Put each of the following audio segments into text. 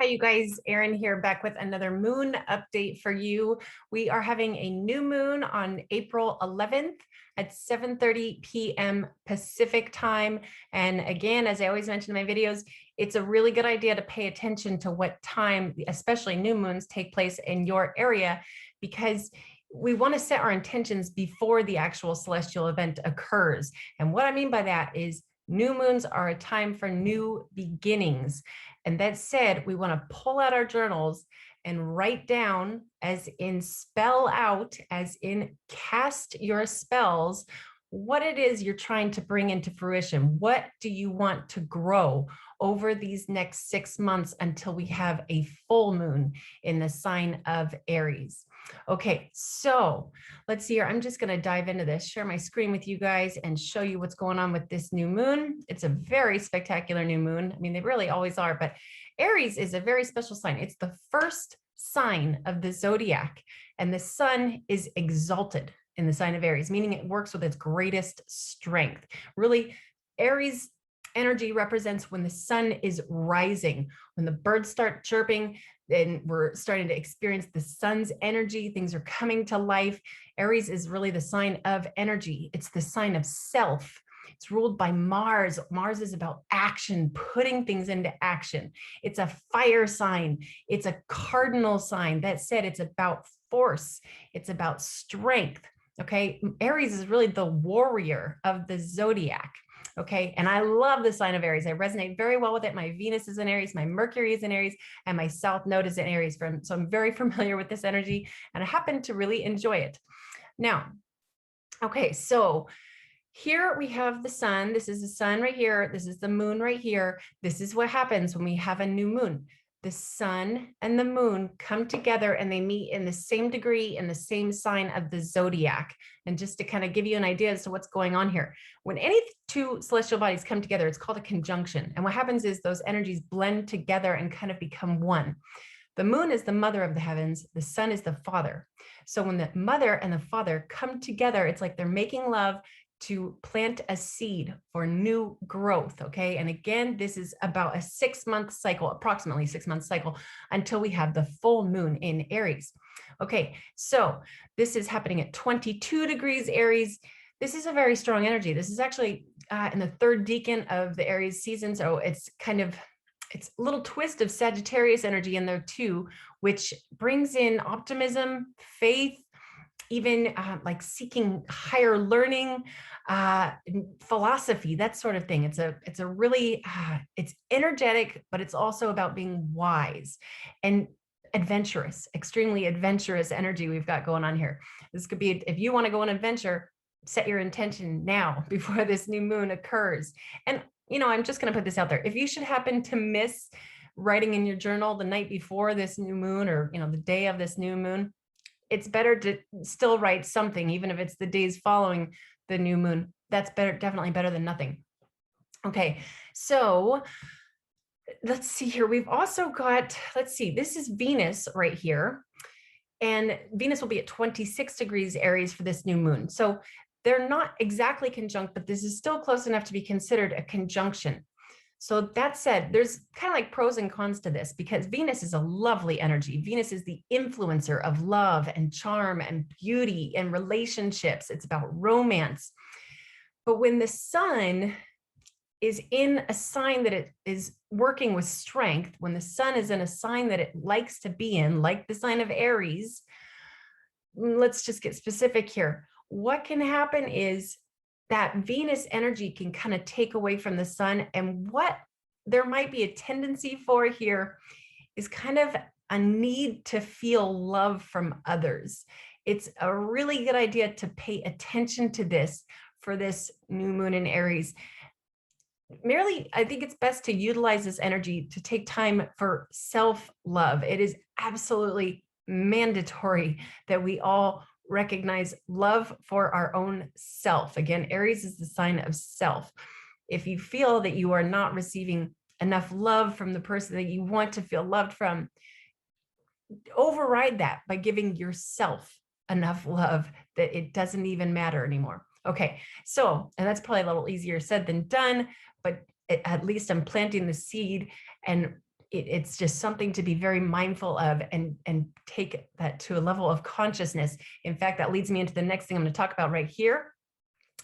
Hi, you guys. Arien here, back with another moon update for you. We are having a new moon on April 11th at 7:30 p.m. Pacific time. And again, as I always mention in my videos, it's a really good idea to pay attention to what time, especially new moons, take place in your area, because we want to set our intentions before the actual celestial event occurs. And what I mean by that is new moons are a time for new beginnings. And that said, we want to pull out our journals and write down, as in spell out, as in cast your spells, what it is you're trying to bring into fruition. What do you want to grow over these next 6 months until we have a full moon in the sign of Aries? Okay, so let's see here. I'm just going to dive into this, share my screen with you guys and show you what's going on with this new moon. It's a very spectacular new moon. I mean, they really always are, but Aries is a very special sign. It's the first sign of the zodiac, and the sun is exalted in the sign of Aries, meaning it works with its greatest strength. Really, Aries energy represents when the sun is rising, when the birds start chirping, and we're starting to experience the sun's energy. Things are coming to life. Aries is really the sign of energy. It's the sign of self. It's ruled by Mars. Mars is about action, putting things into action. It's a fire sign. It's a cardinal sign. That said, it's about force. It's about strength. Okay. Aries is really the warrior of the zodiac. Okay. And I love the sign of Aries. I resonate very well with it. My Venus is in Aries, my Mercury is in Aries, and my South Node is in Aries. So I'm very familiar with this energy, and I happen to really enjoy it. Now, okay, so here we have the sun. This is the sun right here. This is the moon right here. This is what happens when we have a new moon. The sun and the moon come together and they meet in the same degree in the same sign of the zodiac. And just to kind of give you an idea as to what's going on here, when any two celestial bodies come together, it's called a conjunction. And what happens is those energies blend together and kind of become one. The moon is the mother of the heavens. The sun is the father. So when the mother and the father come together, it's like they're making love to plant a seed for new growth. Okay. And again, this is about a 6-month cycle, approximately 6-month cycle, until we have the full moon in Aries. Okay. So this is happening at 22 degrees Aries. This is a very strong energy. This is actually in the third decan of the Aries season. So it's it's a little twist of Sagittarius energy in there too, which brings in optimism, faith, even like seeking higher learning, philosophy, that sort of thing. It's a really, it's energetic, but it's also about being wise and adventurous, extremely adventurous energy we've got going on here. This could be, if you want to go on an adventure, set your intention now before this new moon occurs. And, I'm just going to put this out there. If you should happen to miss writing in your journal the night before this new moon, or, the day of this new moon, it's better to still write something, even if it's the days following the new moon. That's better, definitely better than nothing. Okay, so let's see here. We've also got, let's see, this is Venus right here. And Venus will be at 26 degrees Aries for this new moon. So they're not exactly conjunct, but this is still close enough to be considered a conjunction. So that said, there's kind of like pros and cons to this, because Venus is a lovely energy. Venus is the influencer of love and charm and beauty and relationships. It's about romance. But when the sun is in a sign that it is working with strength, when the sun is in a sign that it likes to be in, like the sign of Aries, let's just get specific here. What can happen is that Venus energy can kind of take away from the sun. And what there might be a tendency for here is kind of a need to feel love from others. It's a really good idea to pay attention to this for this new moon in Aries. Merely, I think it's best to utilize this energy to take time for self-love. It is absolutely mandatory that we all recognize love for our own self. Again, Aries is the sign of self. If you feel that you are not receiving enough love from the person that you want to feel loved from, override that by giving yourself enough love that it doesn't even matter anymore. Okay, so, and that's probably a little easier said than done, but at least I'm planting the seed. And it's just something to be very mindful of and take that to a level of consciousness. In fact, that leads me into the next thing I'm going to talk about right here.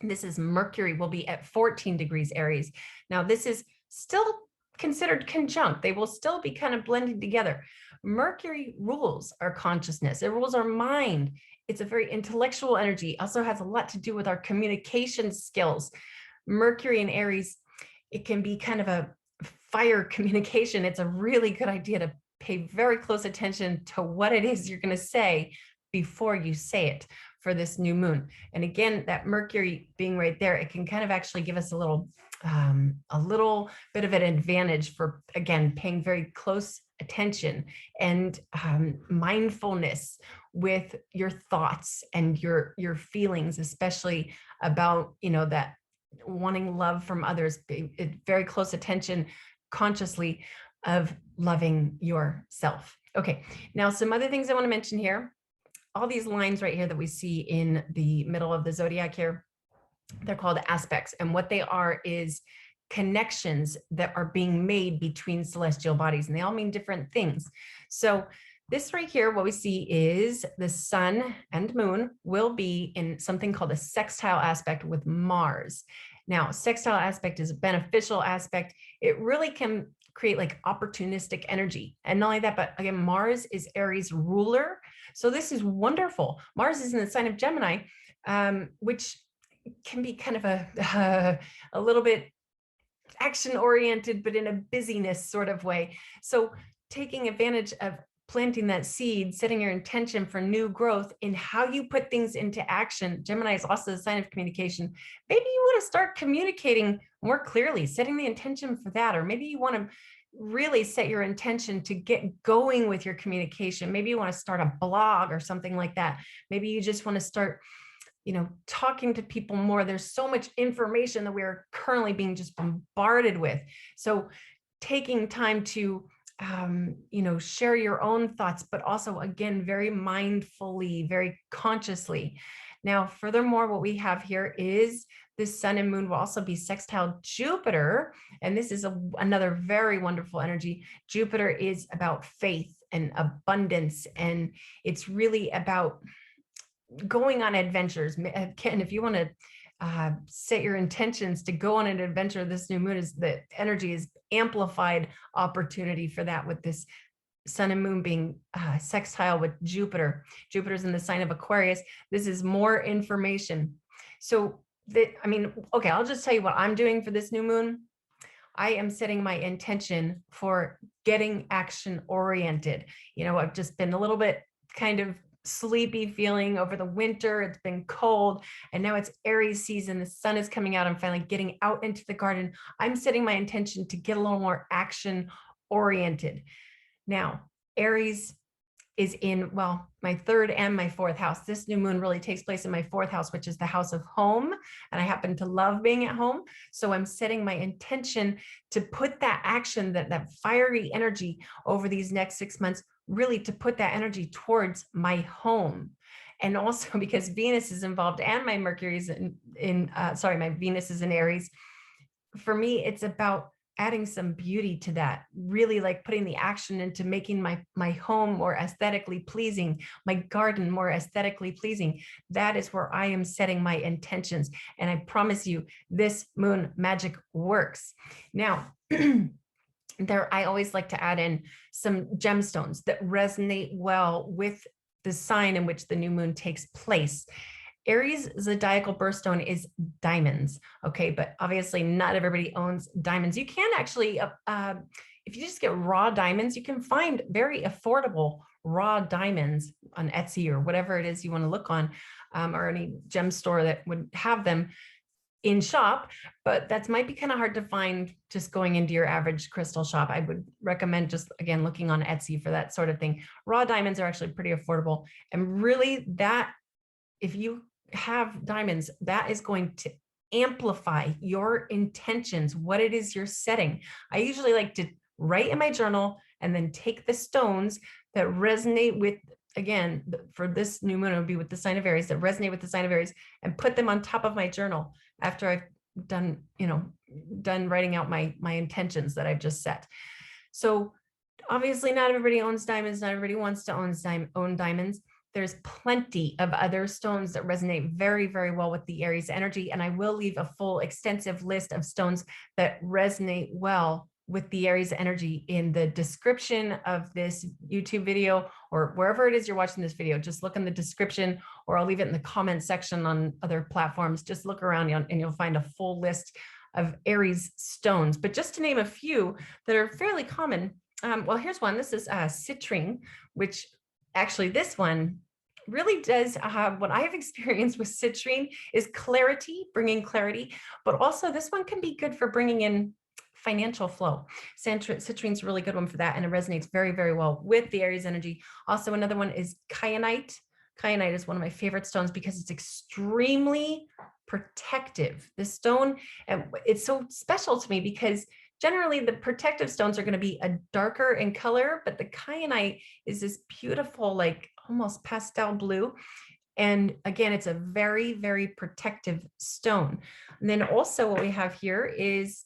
This is Mercury will be at 14 degrees Aries. Now, this is still considered conjunct. They will still be kind of blended together. Mercury rules our consciousness. It rules our mind. It's a very intellectual energy. Also has a lot to do with our communication skills. Mercury in Aries, it can be kind of a fire communication. It's a really good idea to pay very close attention to what it is you're going to say before you say it for this new moon. And again, that Mercury being right there, it can kind of actually give us a little bit of an advantage for, again, paying very close attention and mindfulness with your thoughts and your feelings, especially about, that wanting love from others, very close attention consciously of loving yourself. Okay, now some other things I want to mention here. All these lines right here that we see in the middle of the zodiac here, they're called aspects. And what they are is connections that are being made between celestial bodies, and they all mean different things. So this right here, what we see is the sun and moon will be in something called a sextile aspect with Mars. Now, sextile aspect is a beneficial aspect. It really can create like opportunistic energy. And not only that, but again, Mars is Aries ruler. So this is wonderful. Mars is in the sign of Gemini, which can be kind of a little bit action oriented, but in a busyness sort of way. So taking advantage of planting that seed, setting your intention for new growth in how you put things into action. Gemini is also the sign of communication. Maybe you want to start communicating more clearly, setting the intention for that, or maybe you want to really set your intention to get going with your communication. Maybe you want to start a blog or something like that. Maybe you just want to start, talking to people more. There's so much information that we're currently being just bombarded with. So taking time to share your own thoughts, but also, again, very mindfully, very consciously. Now, furthermore, what we have here is the sun and moon will also be sextile Jupiter. And this is another very wonderful energy. Jupiter is about faith and abundance. And it's really about going on adventures. Ken, if you want to set your intentions to go on an adventure, this new moon is the energy is amplified opportunity for that, with this sun and moon being sextile with Jupiter. Jupiter's in the sign of Aquarius. This is more information. So okay, I'll just tell you what I'm doing for this new moon. I am setting my intention for getting action oriented. I've just been a little bit kind of sleepy feeling over the winter. It's been cold, and now it's Aries season. The sun is coming out. I'm finally getting out into the garden. I'm setting my intention to get a little more action oriented. Now, Aries is in, my third and my fourth house. This new moon really takes place in my fourth house, which is the house of home. And I happen to love being at home. So I'm setting my intention to put that action, that fiery energy over these next 6 months, really to put that energy towards my home. And also because Venus is involved and my Mercury is my Venus is in Aries. For me, it's about adding some beauty to that, really like putting the action into making my home more aesthetically pleasing, my garden more aesthetically pleasing. That is where I am setting my intentions. And I promise you, this moon magic works. Now, I always like to add in some gemstones that resonate well with the sign in which the new moon takes place. Aries zodiacal birthstone is diamonds. Okay, but obviously not everybody owns diamonds. You can actually, if you just get raw diamonds, you can find very affordable raw diamonds on Etsy or whatever it is you want to look on, or any gem store that would have them in shop, but that might be kind of hard to find just going into your average crystal shop. I would recommend just, again, looking on Etsy for that sort of thing. Raw diamonds are actually pretty affordable. And really that, if you have diamonds, that is going to amplify your intentions, what it is you're setting. I usually like to write in my journal and then take the stones that resonate with, again, for this new moon, it would be with the sign of Aries, that resonate with the sign of Aries, and put them on top of my journal after I've done writing out my intentions that I've just set. So Obviously, not everybody owns diamonds. Not everybody wants to own diamonds. There's plenty of other stones that resonate very, very well with the Aries energy. And I will leave a full extensive list of stones that resonate well with the Aries energy in the description of this YouTube video, or wherever it is you're watching this video. Just look in the description, or I'll leave it in the comment section on other platforms. Just look around and you'll find a full list of Aries stones. But just to name a few that are fairly common, well, here's one. This is citrine, which actually this one really does what I have experienced with citrine is clarity, bringing clarity, but also this one can be good for bringing in financial flow. Citrine's a really good one for that, and it resonates very, very well with the Aries energy. Also, another one is kyanite. Kyanite is one of my favorite stones because it's extremely protective. This stone, and it's so special to me because generally the protective stones are going to be a darker in color, but the kyanite is this beautiful, like almost pastel blue. And again, it's a very, very protective stone. And then also what we have here is,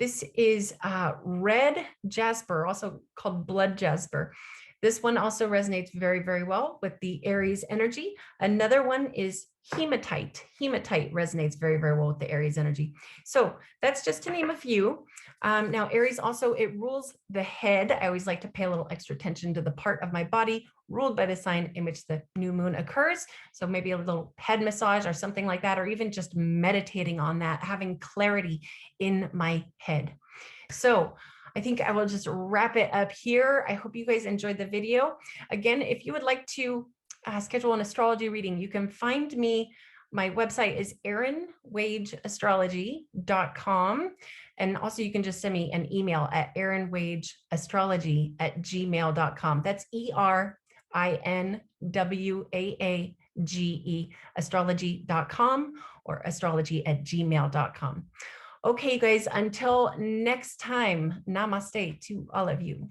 this is red jasper, also called blood jasper. This one also resonates very, very well with the Aries energy. Another one is hematite. Hematite resonates very, very well with the Aries energy. So that's just to name a few. Now, Aries also, it rules the head. I always like to pay a little extra attention to the part of my body ruled by the sign in which the new moon occurs. So maybe a little head massage or something like that, or even just meditating on that, having clarity in my head. So I think I will just wrap it up here. I hope you guys enjoyed the video. Again, if you would like to schedule an astrology reading, you can find me. My website is arienwageastrology.com. And also you can just send me an email at arienwageastrology@gmail.com. That's ERINWAAGE astrology.com, or astrology@gmail.com. Okay, guys, until next time, namaste to all of you.